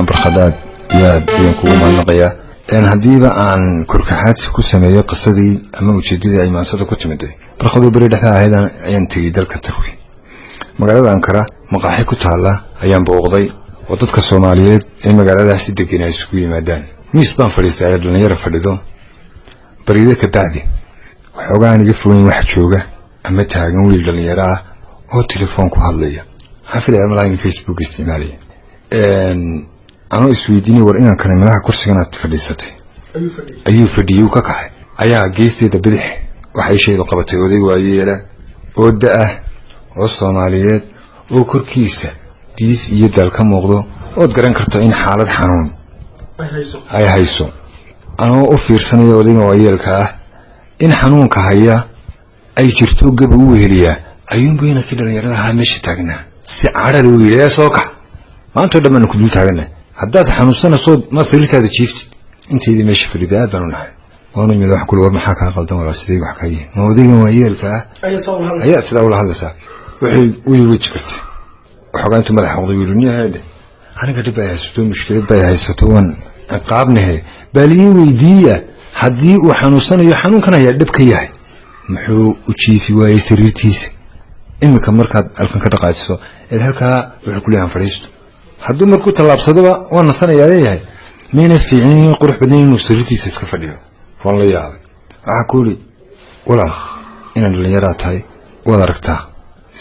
ahaan barkhadaad yaad idin kugu mahadnaqaya haddiiba aan korkaxaadsi ku sameeyo qisadii ama ujeedadii ay maansada ku timiday barkhadoo beri dhexda ahayd ayaan tegey dalka Turki magaalada Ankara maqaaxi ku taala ayaan booqday oo dadka Soomaaliyeed ee magaaladaasi degan ay isku yimaadaan miis baan fadhiistay dhalinyaro fadhido bariida ka bacdi waxoogaan iga fogeyn wax jooga ama taagan wiil dhalinyaro ah oo telefoon ku hadlaya xafid online Facebook isticmaalaya أنا إسويديني ورينا كان ملاها كرسي كانت فليستي أيو فديو ككح أيها جيستي تبدح وحي شيء لقبته ودي وأيلا ودأه والصوماليات وكركيسة ديس يدل كم وغضو ودقرن كرتين حالة حنون أي هيسو أنا أوفير سنة ودي وأيلا كاه إن حنون كهيا أي جرتو قبوه ليا أيون بينا كده يراها مش تاجنا سعر الويلة سوكا ما أنت لما نكدو تاجنا haddaad xanuunsana soo ma sariirtaada jiiftid inteedii meesha fadhiday aad baan u nahay waana mid wax kula war maxaa ka qaldan wala sidii wax ka yihiin moodiga waayeelka ayaa sidaa ula hadlaysaa wixii way wajigtay waxoogaa inta madax xoqday wiiluniyaheeda aniga dib ay haysato mushkilad bay haysato waan qaabnahay baliye weydiiya haddii uu xanuunsanayo xanuunkan ayaa dhib ka yahay muxuu u jiifi waayay sariirtiisa imika markaad halkan ka dhaqaajiso halkaa wuxuu ku leeyahay fadhiisto hadduu markuu tallaabsadaba waa nasanayaa leeyahay meena fiicin qurux badan inuu sariirtiisa iska fadhiyo waan la yaabay waxa ku yiri walaal inaan dhalinyaro tahay waad aragtaa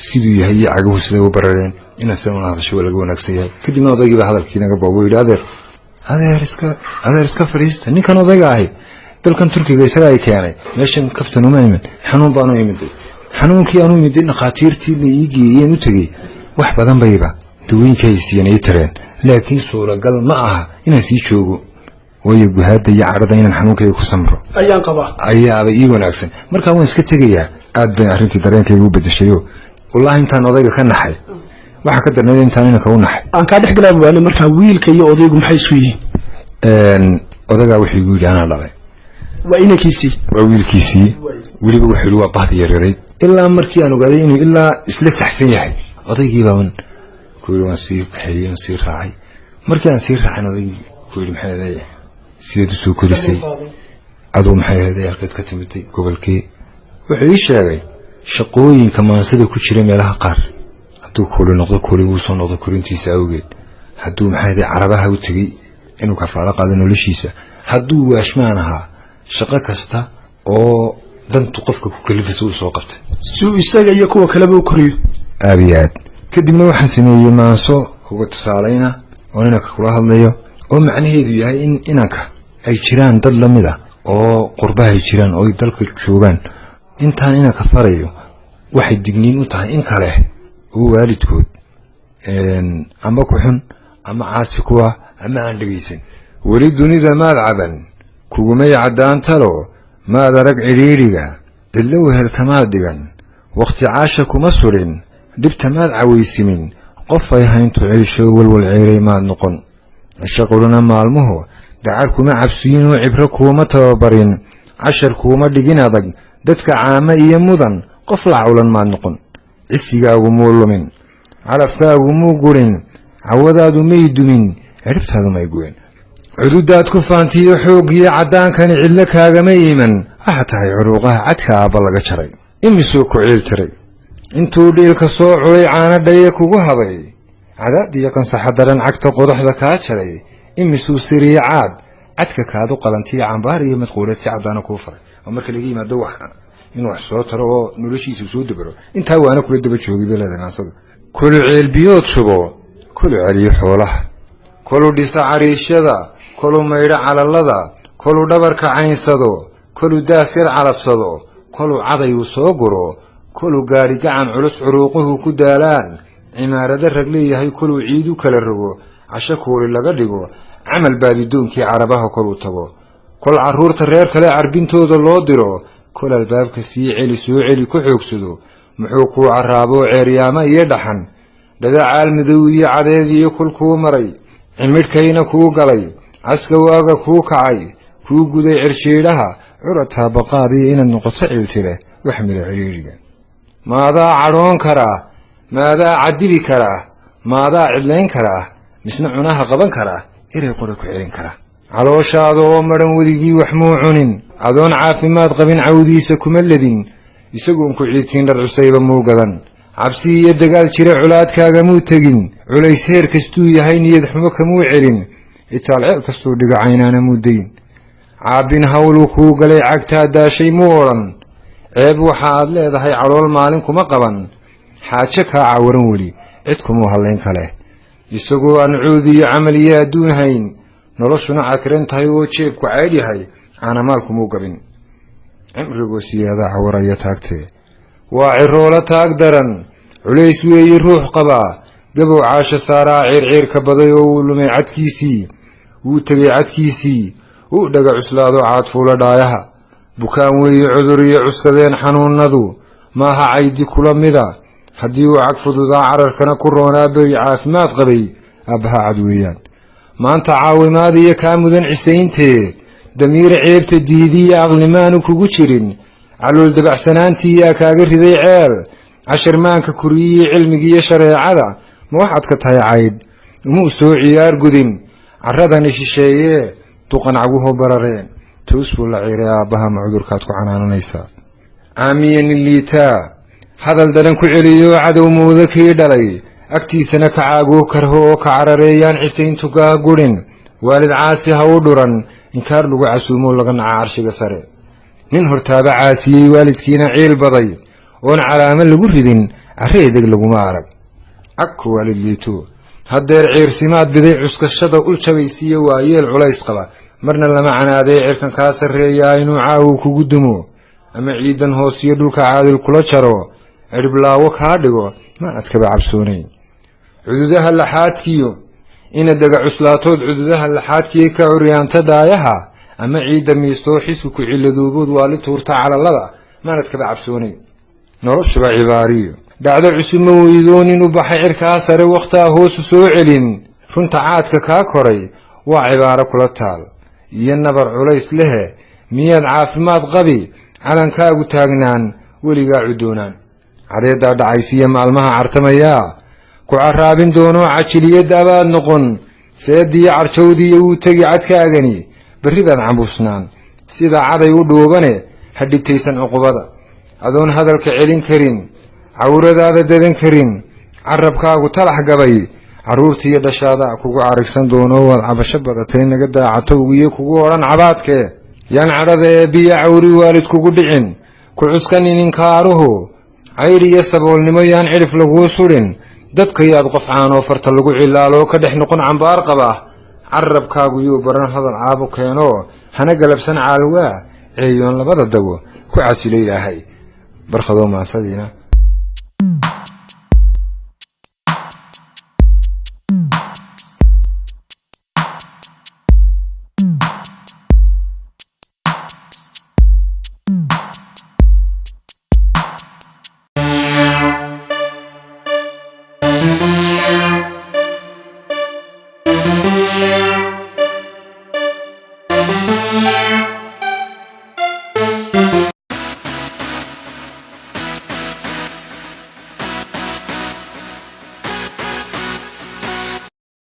siduu yahay iyo cagahu sida u barareen inaan soo hadasho walaga wanaagsan yahay kadibna odaygiiba hadalkii naga boobo yiri adeer iska fadhiista ninkan odayga ahay dalkan Turkiga isaga ay keenay meeshan kaftan uma iman xanuun baan u imid xanuunkii aanu imid dhaqaatiirtii la iigeeyeen u tagay wax badan bayba duwinkaysiin ay tareen laakiin suuragal ma aha inaan sii joogo way guhaada iyo carada inaan xanuunkayga ku samro ayaan qaba ayaaba ii wanaagsan marka waan iska tagayaa aad bay arrintii dareenkayga u bedeshayo wallahi intaan odayga ka naxay waxa ka darnay intaan inaka u naxay aan ka dhex galay waana marka wiilka iyo odaygu maxay isku yihiin odaga wuxuu igu yiri ana dhalay waa inankiisii waa wiilkiisii weliba wuxuu waa bahdi yareeray ilaa markii aan ogaaday inuu ilaa isla saxsan yahay odaygii baan كل ما سير كحيل سير راعي مركان سير راعي نضيف كل محل هذا سيد سو كل شيء عدو محل هذا يركض كتمتي قبل كي وحيش هذا شقوي كمان سيد كل شيء ملها قار عدو كل نقطة كل وصل نقطة كل انتي ساوجد عدو محل هذا عربها وتجي إنه كفارق هذا نولشيسه عدو أشمعنها شقة كستا أو دم توقفك كل في سوق سوقت سوق يستاجي يكون كلامه وكريه أبيات kadibna waxaan sameeyay maaso uga tusaalayna oo inanka kula hadlayo oo macnaheedu yahay in inanka ay jiraan dad lamid ah oo qurbaha ay jiraan oo dalka joogan intaan inanka farayo waxay digniin u tahay in kale oo waalidkood ama ku xun ama caasi kuwa ama aan dhageysan wali dunida maad caban kuguma yacdaan talo maad arag ciriiriga dilow helkamaad dhigan waqti caasha kuma surin دبت مال عويسمين قفاي هاينتو عيشو والعيري ما نقن الشغلنا مع المهو دعاركم عبسين وعبركم متوبرين عشركم دقين ضق دتك عامة يمودن قفل عولا ما نقن عسيقاو مولمين عرفكاو موقرين عوضادو ميدومين عرفت هذا ما يقولين عدوداتكو فانتي حوقي عدان كان علك هاقا ميمن أحتاي عروقها عدكا أبلغ شري إمسوكو عيل تري intuu dhiilka soo culay caana dhaye kugu habay cadaadiyo kan saxadaran cagta qodaxda ka jaray imisuu siriya cadka kaadu qalantiya cambaar iyo masquulad si cadana ku faray oo marka laga yimaado wax inuu wax soo taro oo noloshiisu soo dabaro inta waana kula daba joogay beeladanasada kul ceel biyood shubo kul celiyo xoolaha kul dhisa cariishada kul meeyra calalada kul dhabarka caynsado kul daasir calabsado kul caday soo guro كل قاري عن علوس عروقه كدالان عمارة الرجلية هي كل عيدو كل الرجو عشكور اللي قدقو عمل بادي دون كي عربها كل تبو كل عرور ترير كلا عربين تود الله درو كل الباب كسي علي سوعلي كحوك سدو محوكو عرابو عرياما يدحن لذا عالم ذوي عديدي كل كو مري عمر كينا كو قلي عسكواغا كو كعي كو قدي عرشي لها عرتها بقاضي إن النقطة عيلتله وحمل عريريا ماذا عرون كراه ماذا عدبي كراه ماذا علين كراه مسمعناها قبن كراه eray qora ku celin kara calooshaada oo maran weligii wax muu cunin adoon caafimaad qabin cawdiisa kuma ledin isagoon ku ciidtiin dhar cusayba muu gadan cabsi iyo dagaal jira culaadkaaga muu tegin culays heer kastuu yahay niyad xumo kamuu celin itaal ceel kastuu dhigo caynaana muu dayn caabin hawluu kuu galay cagtaa daashay muu odhan ceeb waxa aad leedahay calool maalin kuma qaban xaajo kaa cawaran weli cid kumuu hallayn kale isagoo aan cuudi iyo camal iyo adduun hayn noloshuna cakiran tahay oo jeebku caydh yahay caanamaal kumuu gabin cimrigoo siyaada cawaraya taagtee waa ciroola taag daran culays weeye ruux qabaa gabow caasho saaraa ciirciir ka baday oo uu lumay cadkiisii wuu tegay cadkiisii uu dhaga cuslaado caadfuula dhaayaha bukaan weeye cudur iyo cuskadeen xanuunadu maaha caydi kula mida haddii uu cag fududaa cararkana ku roonaa beri caafimaad qabay aabbaha cad weeyaan maanta caawimaad iyo kaa mudan cisayntee damiir ceebta diidiiyo aqlimaanu kugu jirin calool dabacsanaantii yaa kaaga riday ceel cashirmaanka kuriyiyo cilmigiiyo shareecada ma waxaad ka tahay caydh umuu soo ciyaar gudin carradani shisheeyee duqan caguhu barareen toos buu la ciiray aabbaha ma cudurkaad ku canaananaysaa caamiyan liitaa hadal daran ku celiyo cadow mooda kii dhalay agtiisana ka caagoo karho oo ka carareeyaan cisayntugaa gurin waalid caasi ha u dhuran inkaar lagu casuumoo laga naca carshiga sare nin hortaaba caasiyey waalidkiina ciil baday oon calaamo lagu ridin carre edeg laguma arag cagku waalid liito haddeer ciirsimaad biday cuskashada u jabaysiiyo waa yeel culays qaba marna lama canaaday cirkan kaa sarreeyaa inuu caawu kugu dumo ama ciidan hoos iyo dhulka caadil kula jaro cirblaawo kaa dhigo ma adkaba cabsoonayn cududaha laxaadkiyo ina daga cuslaatood cududaha laxaadkiyo ka curyaanta daayaha ama ciidda miistoo xisku ku ciladoobood waa li tuurta calalada maanadkaba cabsoonayn noloshuba cibaariyo dhacdo cusub ma weydoonin u baxay cirkaa sare wakhtaa hoosu soo celin runta caadka kaa koray waa cibaaro kula taal iyo nabar culays lehe miyaad caafimaad qabi calankaagu taagnaan weligaa cudoonaan cadeeddaa dhacaysiiya maalmaha cartamayaa ku carraabin doonoo cajiliyadda abaad noqon seediyo carjawdiiyo wuu tegi cadkaagani berri baad cambuusnaan sida caday u dhuubane ha dhibtaysan cuqubada adoon hadalka celin karin cawradaada dadan karin carabkaagu talax gabay carruurtiiyo dhashaada kugu carigsan doonoo waad cabasho badatay naga daacatowgiyo kugu odhan cabaadkee yaan cadhada eebbiyo cawri waalid kugu dhicin ku cuskanin inkaaruhu caydh iyo saboolnimo yaan cidhif laguu sudhin dadka yaad qof caanoo farta lagu cilaaloo ka dhex noqon cambaar qaba carabkaagu yuu baran hadal caabu keenoo hana galabsan caalwaa ceeyoon labada dago ku casilo ilaahay barkhadoo maasadiina